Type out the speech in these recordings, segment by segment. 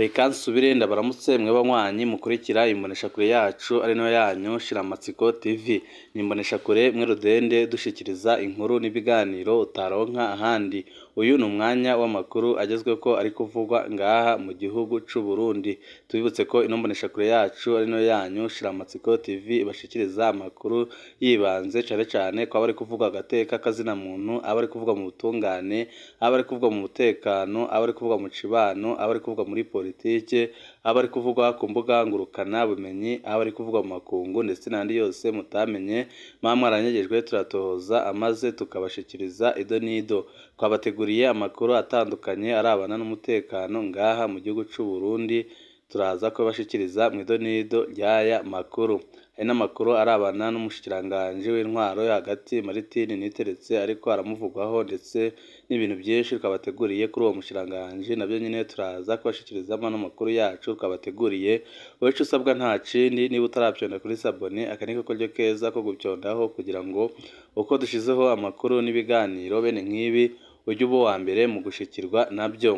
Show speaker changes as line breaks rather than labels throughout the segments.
Reka nsubire ndabaramutse mwe banywanyi mukurikira imboneshakure yacu ari no yanyu Shiramatsiko TV. Ni imboneshakure mwe rudende dushikiriza inkuru n'ibiganiro utaronka ahandi. Uyu ni umwanya w'amakuru agezwe ko ari kuvugwa ngaha mu gihugu c'u Burundi. Tubibutse ko ino mboneshakure yacu ari no yanyu Shiramatsiko TV bashikiriza amakuru yibanze cane ko abari kuvuga agateka kazina muntu, abari kuvuga mu butungane, abari kuvuga mu mutekano, abari kuvuga mu cibano, abari kuvuga muri politike, abari kuvuga ku mbuga ngurukana bumenyi, abari kuvuga mu makungu ndetse n'andi yose mutamenye. Mamwe aranyegejwe turatohoza amaze tukabashikiriza ido nido. Twabateguriye amakuru atandukanye arabana n'umutekano ngaha mu gihugu c'u Burundi, turaza ko bashikiriza mu ido nido ryaya makuru. Hari n'amakuru arabana n'umushikiranganje w'intwaro yo hagati Martin Niteretse ariko aramuvugwaho ndetse n'ibintu byinshi twabateguriye kuri uwo mushikiranganje, nabyo nyine turaza kubashikirizamo n'amakuru yacu twabateguriye. Wewe usabwa nta cindi, niba utaravyonda kuri sabone akaniko koryo keza ko guvyondaho kugira ngo uko dushizeho amakuru n'ibiganiro bene nk'ibi ujye uba wa mbere mu gushikirwa nabyo.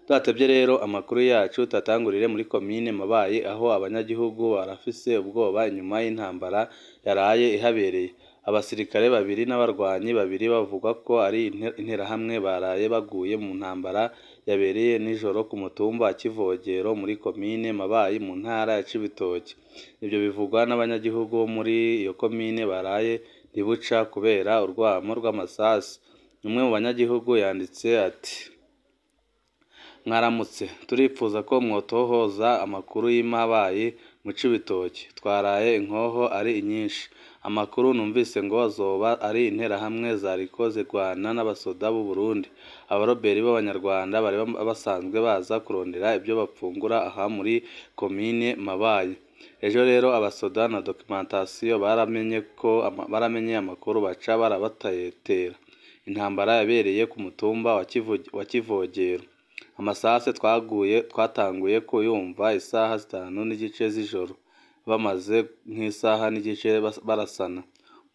Tutatevye rero amakuru yacu tatangurire muri komine Mabayi, aho abanyagihugu barafise ubwoba inyuma y'intambara yaraye ihabereye. Abasirikare babiri n'abarwanyi babiri bavuga ko ari interahamwe baraye baguye mu ntambara yabereye nijoro ku mutumba wa Kivogero muri komine Mabayi mu ntara ya Cibitoke. Ibyo bivugwa n'abanyagihugu bo muri iyo komine baraye ntibuca kubera urwamo rw'amasasu. Umwe mu banyagihugu yanditse ati: mwaramutse, turipfuza ko mwotohoza amakuru y'Imabayi mu Cibitoke. Twaraye inkoho ari nyinshi. Amakuru numvise ngo zoba ari interahamwe zariko zirwana n'abasoda b'u Burundi. Abaroberi b'abanyarwanda bari basanzwe baza kurondera ibyo bapfungura aha muri komine Mabayi. Ejo rero abasoda na documentation baramenye amakuru baca barabatayetera. Intambara yabereye ku mutumba wa Kivogero. Amasase twatanguye kuyumva isaha 5:30 z'ijoro, bamaze nk'isaha n'igice barasana.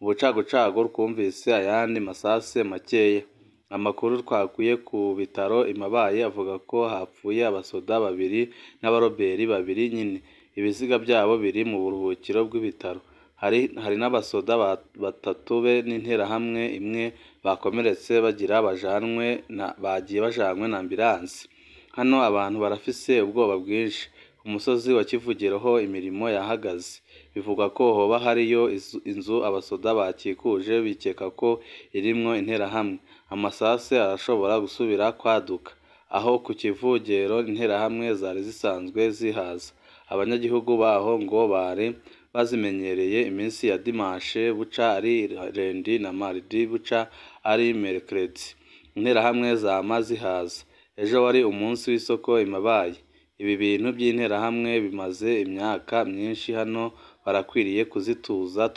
Ubucagucagu twumvise ayandi masase makeya. Amakuru twakuye ku bitaro Imabayi avuga ko hapfuye abasoda babiri n'abaroberi babiri nyine. Ibiziga byabo biri mu buruhukiro bw'ibitaro. Hari n'abasoda batatu be n'interahamwe imwe bakomeretse bagiye bajanwe na ambulance. Hano abantu barafise ubwoba bwinshi. Ku musozi wa Kivugiro ho imirimo yahagaze. Bivuga ko hoba hariyo inzu abasoda bakikuje bikeka ko irimwo interahamwe. Amasase arashobora gusubira kwaduka. Aho ku Kivugiro interahamwe zari zisanzwe zihaza. Abanyagihugu baho ngo bari bazimenyereye iminsi ya dimanche buca ari lundi na mardi buca ari mercredi. Interahamwe zama zihaza. Ejo wari umunsi w'isoko Imabayi. Ibi bintu by'interahamwe bimaze imyaka myinshi hano, barakwiriye kuzituza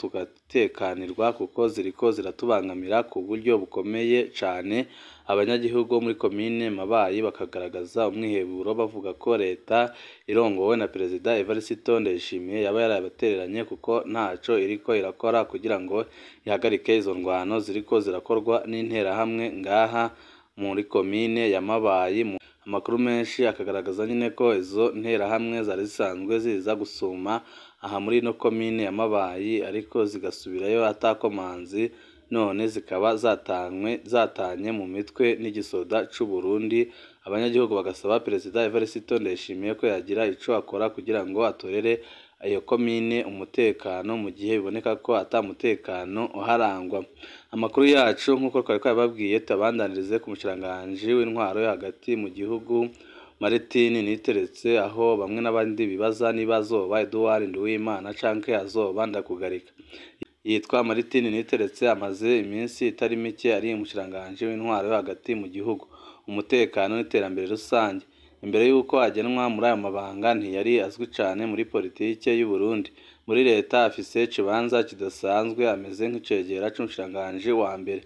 tugatekanirwa kuko ziriko ziratubangamira ku buryo bukomeye cane. Abanyagihugu muri komine Mabayi bakagaragaza umwiheburo bavuga ko leta irongowe na Perezida Evariste Ndayishimiye yaba yarabatereranye kuko ntaco iriko irakora kugira ngo ihagarike izo ndwano ziriko zirakorwa n'interahamwe ngaha muri komine ya Mabayi. Amakuru menshi akagaragaza nyine ko izo nterahamwe zari zisanzwe ziza gusuma aha muri no komine ya Mabayi ariko zigasubirayo atakomanzi, none zikaba zatanye mu mitwe n'igisoda c'u Burundi. Abanyagihugu bagasaba Perezida Evariste Ndayishimiye ko yagira ico akora kugira ngo atorere iyo komine umutekano mu gihe biboneka ko atamutekano uharangwa. Amakuru yacu nk'uko twari twababwiye tabandanirize ku mushikiranganje w'intwaro yo hagati mu gihugu Martin Niteretse, aho bamwe n'abandi bibaza niba azoba Edouard Nduwimana canke azoba Ndakugarika. Yitwa Martin Niteretse amaze iminsi itari mike ari umushikiranganje w'intwaro yo hagati mu gihugu, umutekano n'iterambere rusange. Imbere y'uko agenwa muri ayo mabanga ntiyari azwi cane muri politike y'u Burundi. Muri leta afise ikibanza kidasanzwe, ameze nk'icegera c'umushikiranganje wa mbere.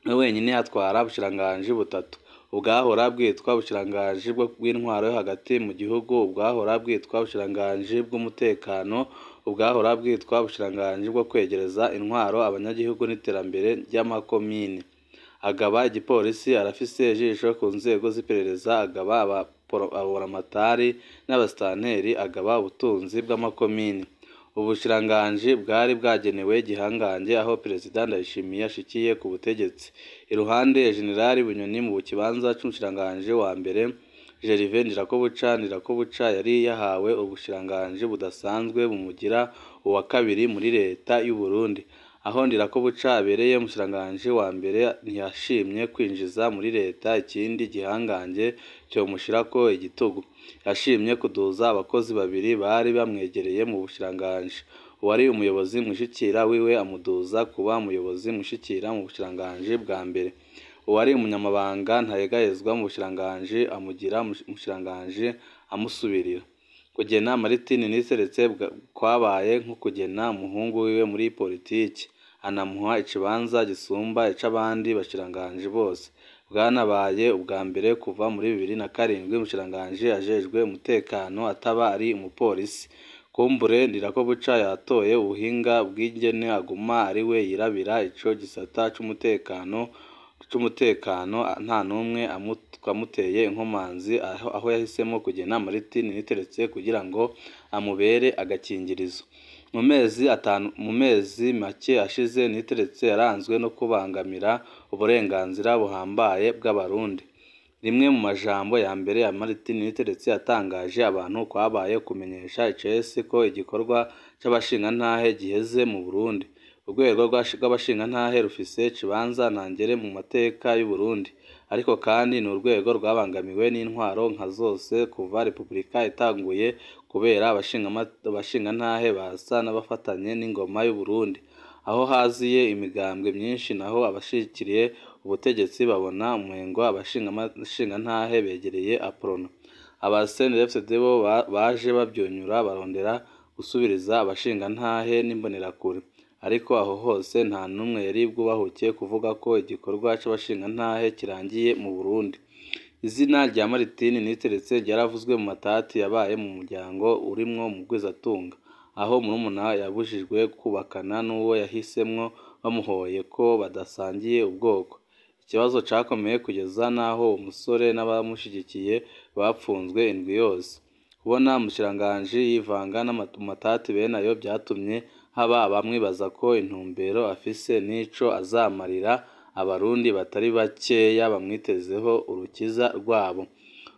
We wenyine atwara ubushikiranganje butatu. Ubwahora bwitwa ubushikiranganje bw'intwaro yo hagati mu gihugu, ubwahora bwitwa ubushikiranganje bw'umutekano, ubwahora bwitwa ubushikiranganje bwo kwegereza intwaro abanyagihugu n'iterambere ry'amakomine. agaba igipolisi, arafise ijisho ku nzego z'iperereza, agaba abaporomatari n'abasitanteri, agaba ubutunzi bw'amakomini. Ubushikiranganji bwari bwagenewe igihangange aho Perezida Ndayishimiye ashikiye ku butegetsi. Iruhande ya Generali Bunyoni mu kibanza c'umushikiranganji wa mbere, Gervais Ndirakobuca yari yahawe ubushikiranganji budasanzwe bumugira uwa kabiri muri leta y'u Burundi. Aho Ndirakobuca abereye umushikiranganji wa mbere ntiyashimye kwinjiza muri leta ikindi gihangange cyomushirako igitugu. Yashimye kuduza abakozi babiri bari bamwegereye mu bushikiranganji. Uwari umuyobozi mwishikira wiwe amuduza kuba umuyobozi mwishikira mu bushikiranganji bwa mbere. Uwari umunyamabanga ntayegayezwa mu bushikiranganji amugira umushikiranganji amusubirira. Kugena Martin Niteretse kwabaye nko kugena umuhungu wiwe muri politiki, anamuha ikibanza gisumba ic'abandi bashikiranganji bose. Bwanabaye ubwa mbere kuva muri 2007 umushikiranganji ajejwe umutekano ataba ari umupolisi. Kumbure Ndirakobuca yatoye ubuhinga bw'ingene aguma ari we yirabira ico gisata c'umutekano nta numwe amuteye inkomanzi, aho yahisemo kugena Martin Niteretse kugira ngo amubere agakingirizo. Mu mezi make ashize Niteretse yaranzwe no kubangamira uburenganzira buhambaye bw'abarundi. Rimwe mu majambo ya mbere ya Martin Niteretse yatangaje abantu kwabaye kumenyesha icese ko igikorwa c'abashingantahe giheze mu Burundi. Urwego rw'abashingantahe rufise ikibanza ntangere mu mateka y'u Burundi, ariko kandi ni urwego rwabangamiwe n'intwaro nka zose kuva Repubulika itanguye kubera abashingantahe basa n'abafatanye n'ingoma y'u Burundi. Aho haziye imigambwe myinshi naho abashikiriye ubutegetsi babona umengo abashingantahe begereye Aprona. Aba-CNDD-FDD bo baje babyonyura barondera gusubiriza abashingantahe n'imbonerakure. Ariko aho hose nta numwe yari bwubahukiye kuvuga ko igikorwa c'abashingantahe kirangiye mu Burundi. Izina rya Martin Niteretse ryaravuzwe mu matati yabaye mu muryango urimwo Mugwizatunga, aho murumuna yabujijwe kubakana n'uwo yahisemwo bamuhoye ko badasangiye ubwoko. Ikibazo cakomeye kugeza naho umusore n'abamushigikiye bapfunzwe indwi yose. Kubona umushikiranganji yivanga n'amatati bene ayo byatumye haba bamwibaza ko intumbero afise n'ico azamarira abarundi batari bakeya bamwitezeho urukiza rwabo.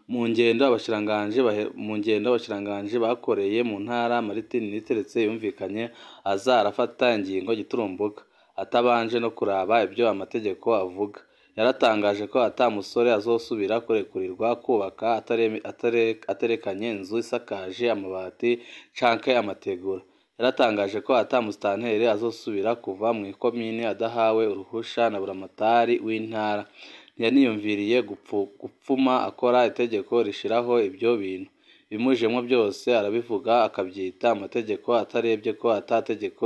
Mu ngendo abashikiranganji bakoreye mu ntara, Martin Niteretse yumvikanye azarafata ingingo giturumbuka atabanje no kuraba ibyo amategeko avuga. Yaratangaje ko ata musore azosubira kurekurirwa kubaka atarekanye inzu isakaje amabati canke amategura. Yaratangaje ko ata musitanteri azosubira kuva mu ikomine adahawe uruhusha na buramatari w'intara. Ntiyaniyumviriye gupfuma akora itegeko rishiraho ibyo bintu. Bimujemwo byose arabivuga akabyita amategeko atarebye ko atategeko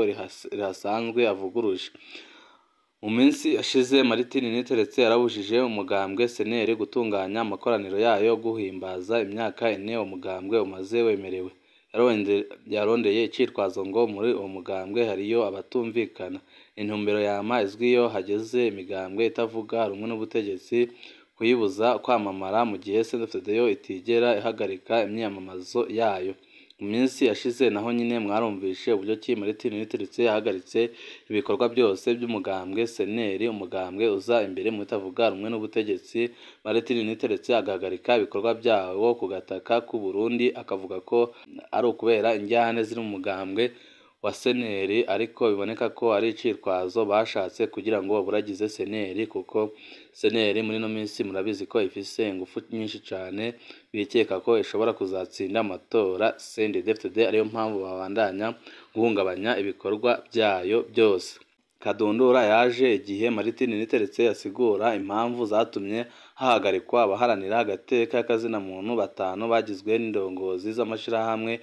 rihasanzwe avuguruje. Mu minsi ashize Martin Niteretse yarabujije umugambwe CNL gutunganya amakoraniro yayo guhimbaza imyaka 4 umugambwe umaze wemerewe. Yarondeye icitwazo ngo muri uwo mugambwe hariyo abatumvikana. Intumbero yama izwiyo hageze imigambwe itavuga rumwe n'ubutegetsi kuyibuza kwamamara mu gihe CNDD-FDD yo itigera ihagarika imyamamazo yayo. Mu minsi yashize naho nyine mwarumvishe uburyo ki Martin Niteretse yahagaritse ibikorwa byose by'umugambwe CNL, umugambwe uza imbere mu itavuga rumwe n'ubutegetsi. Martin Niteretse agahagarika ibikorwa byawo ku gataka k'u Burundi, akavuga ko ari ukubera injyane ziri mu mugambwe wa CNL, ariko biboneka ko ari icitwazo bashatse kugira ngo baburagize CNL, kuko CNL muri no minsi murabizi ko ifise ingufu nyinshi cyane, bikeka ko ishobora kuzatsinda amatora CNDD-FDD, ariyo mpamvu babandanya guhungabanya ibikorwa byayo byose. Kadundura yaje igihe Martin Niteretse yasigura impamvu zatumye hahagarikwa abaharanira agateka k'azina muntu 5 bagizwe n'indongozi z'amashirahamwe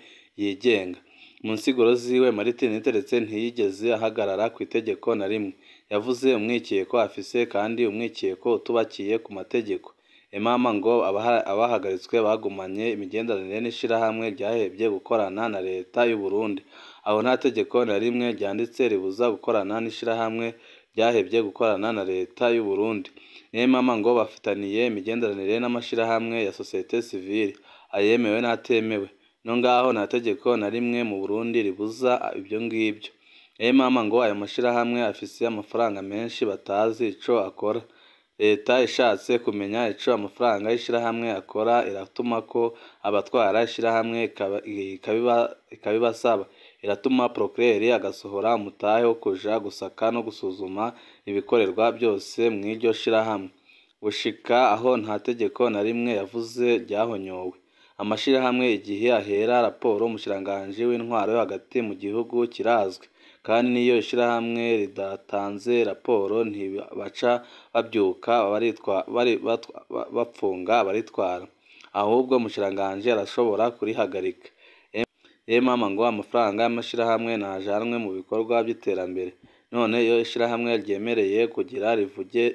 yigenga. Mu nsiguro ziwe Martin Niteretse ntiyigeze ahagarara ku itegeko na rimwe. Yavuze umwikeko afise kandi umwikeko utubakiye ku mategeko. Imama ngo abahagaritswe bagumanye imigenderanire n'ishirahamwe ryahebye gukorana na leta y'u Burundi. Aho nta tegeko na rimwe ryanditse ribuza gukorana n'ishirahamwe ryahevye gukorana na leta y'u Burundi. Mama ngo bafitaniye imigenderanire n'amashirahamwe ya societe civile ayemewe n'atemewe. No ngaho nta tegeko na rimwe mu Burundi ribuza ibyo ngibyo. Mama ngo ayo mashirahamwe afise amafaranga menshi batazi ico akora. Leta ishatse kumenya ico amafaranga y'ishirahamwe akora iratuma ko abatwara ishirahamwe ikabibasaba. Iratuma procureur agasohora umutahe wo kuja gusaka no gusuzuma ibikorerwa byose mw'iryo shirahamwe. Gushika aho nta tegeko na rimwe yavuze ryahonyowe. Amashirahamwe igihe ahera raporo umushikiranganji w'intwaro yo hagati mu gihugu kirazwi, kandi niyo ishirahamwe ridatanze raporo ntibaca babyuka bapfunga abaritwara, ahubwo umushikiranganji arashobora kurihagarika. Mama ngo amafaranga y'amashirahamwe najanwe mu bikorwa by'iterambere. None iyo ishirahamwe ryemereye kugira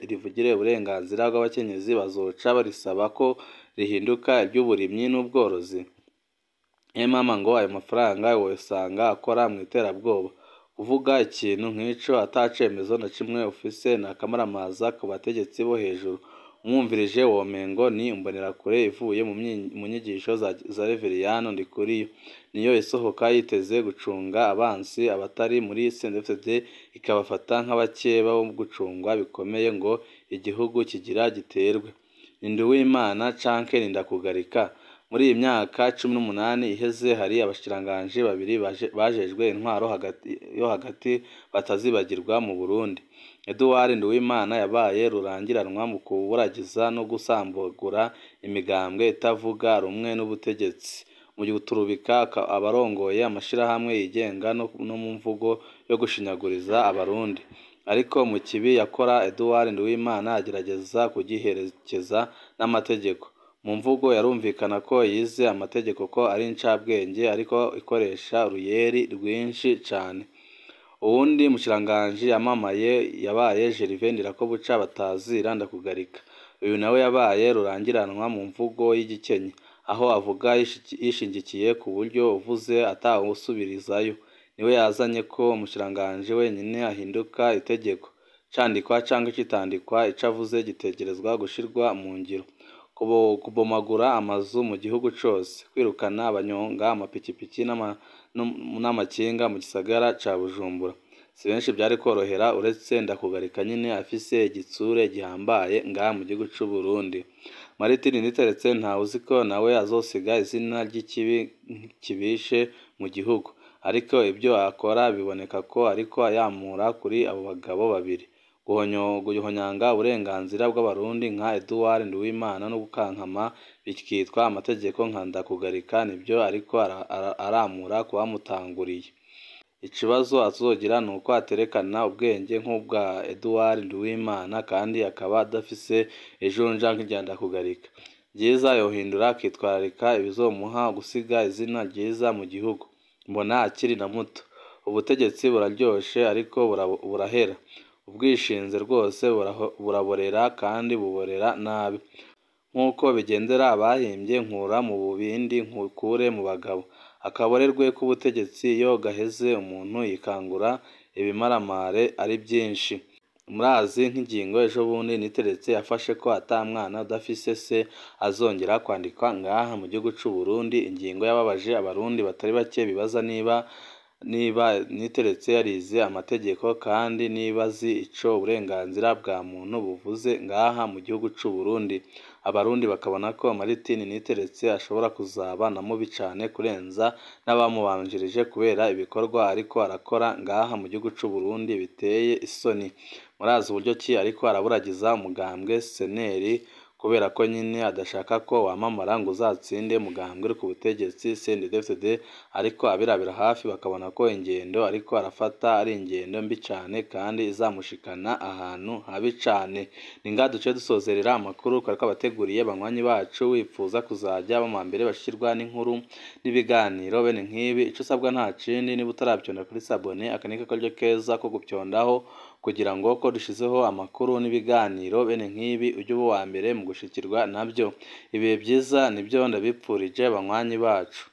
rivugire uburenganzira bw'abakenyezi bazoca barisaba ko rihinduka iry'uburimyi n'ubworozi. Mama ngo ayo mafaranga wosanga akora mu iterabwoba. Kuvuga ikintu nk'ico atacemezo na kimwe ufise na kamaramaza ku bategetsi bo hejuru. Umwumvirije womengo ni imbonerakure ivuye mu nyigisho za Reveriyano Ndikuriyo. Niyo isohoka yiteze gucunga abansi abatari muri CNDD-FDD ikabafata nk'abakeba bo gucungwa bikomeye ngo igihugu kigira giterwe. Nduwimana canke Nindakugarika. Muri iyi myaka 18 iheze hari abashikiranganji babiri bajejwe intwaro hagati batazibagirwa mu Burundi. Edouard Nduwimana yabaye rurangiranwa mu kuburagiza no gusambagura imigambwe itavuga rumwe n'ubutegetsi, mu guturubika abarongoye amashirahamwe yigenga no mu mvugo yo gushinyaguriza abarundi. Ariko mu kibi yakora Edouard Nduwimana agerageza kugiherekeza n'amategeko. Mu mvugo yarumvikana ko yize amategeko ko ari incabwenge, ariko ikoresha uruyeri rwinshi cane. Uwundi mushikiranganji yamamaye yabaye Gervais Ndirakobuca batazira Ndakugarika. Uyu nawe yabaye rurangiranwa mu mvugo y'igikenye, aho avuga yishingikiye ku buryo uvuze atawusubirizayo. Niwe yazanye ko umushikiranganji wenyine ahinduka itegeko. Candikwa canke kitandikwa ico avuze gitegerezwa gushirwa mu ngiro. Kubomagura amazu mu gihugu cose, kwirukana abanyonga amapikipiki n'amakinga mu gisagara ca Bujumbura. Si benshi byari korohera uretse Ndakugarika nyine afise igitsure gihambaye ngaha mu gihugu c'u Burundi. Martin Niteretse ntawuzi ko nawe azosiga izina ry'ikibi kibishe mu gihugu, ariko ibyo akora biboneka ko ariko ayamura kuri abo bagabo babiri. Guhonyanga uburenganzira bw'abarundi nka Edouard Nduwimana no gukankama bikitwa amategeko nka Ndakugarika nibyo ariko aramura kubamutanguriye. Ikibazo azogira nuko aterekana ubwenge nk'ubwa Edouard Nduwimana kandi akaba adafise ejunja nk'irya Ndakugarika. Byiza yohindura akitwararika ibizomuha gusiga izina ryiza mu gihugu. Mbona akiri na muto. Ubutegetsi buraryoshe ariko burahera. Ubwishinze rwose buraborera kandi buborera nabi. Nk'uko bigendera abahimbye nkura mu bubindi nkukure mu bagabo. Akaborerwe k'ubutegetsi iyo gaheze umuntu yikangura ibimaramare ari byinshi. Murazi nk'ingingo ejo bundi Niteretse yafashe ko ata mwana udafise se azongera kwandikwa ngaha mu gihugu c'u Burundi. Ingingo yababaje abarundi batari bake bibaza niba Niteretse yarize amategeko kandi niba azi ico uburenganzira bwa muntu buvuze ngaha mu gihugu c'u Burundi. Abarundi bakabona ko Martin Niteretse ashobora kuzaba na mubi cane kurenza n'abamubanjirije kubera ibikorwa ariko arakora ngaha mu gihugu c'u Burundi biteye isoni. Murazi uburyo ki ariko araburagiza umugambwe seneri kubera ko nyine adashaka ko wamamara ngo uzatsinde umugambwe uri ku butegetsi CNDD-FDD, ariko abirabira hafi bakabona ko ingendo ariko arafata ari ingendo mbi cane kandi izamushikana ahantu habi cane. Ninga duce dusozerera amakuru kariko abateguriye banywanyi bacu, wifuza kuzajya bamambere bashirwa n'inkuru n'ibiganiro bene nk'ibi. Ico usabwa nta kindi, niba utarabyonda kuri sabone akanika karyo keza ko gupyondaho kugira ngo ko dushizeho amakuru n'ibiganiro bene nk'ibi ujye uba wa mbere mu gushikirwa nabyo. Ibihe byiza nibyo ndabipfurije banywanyi bacu.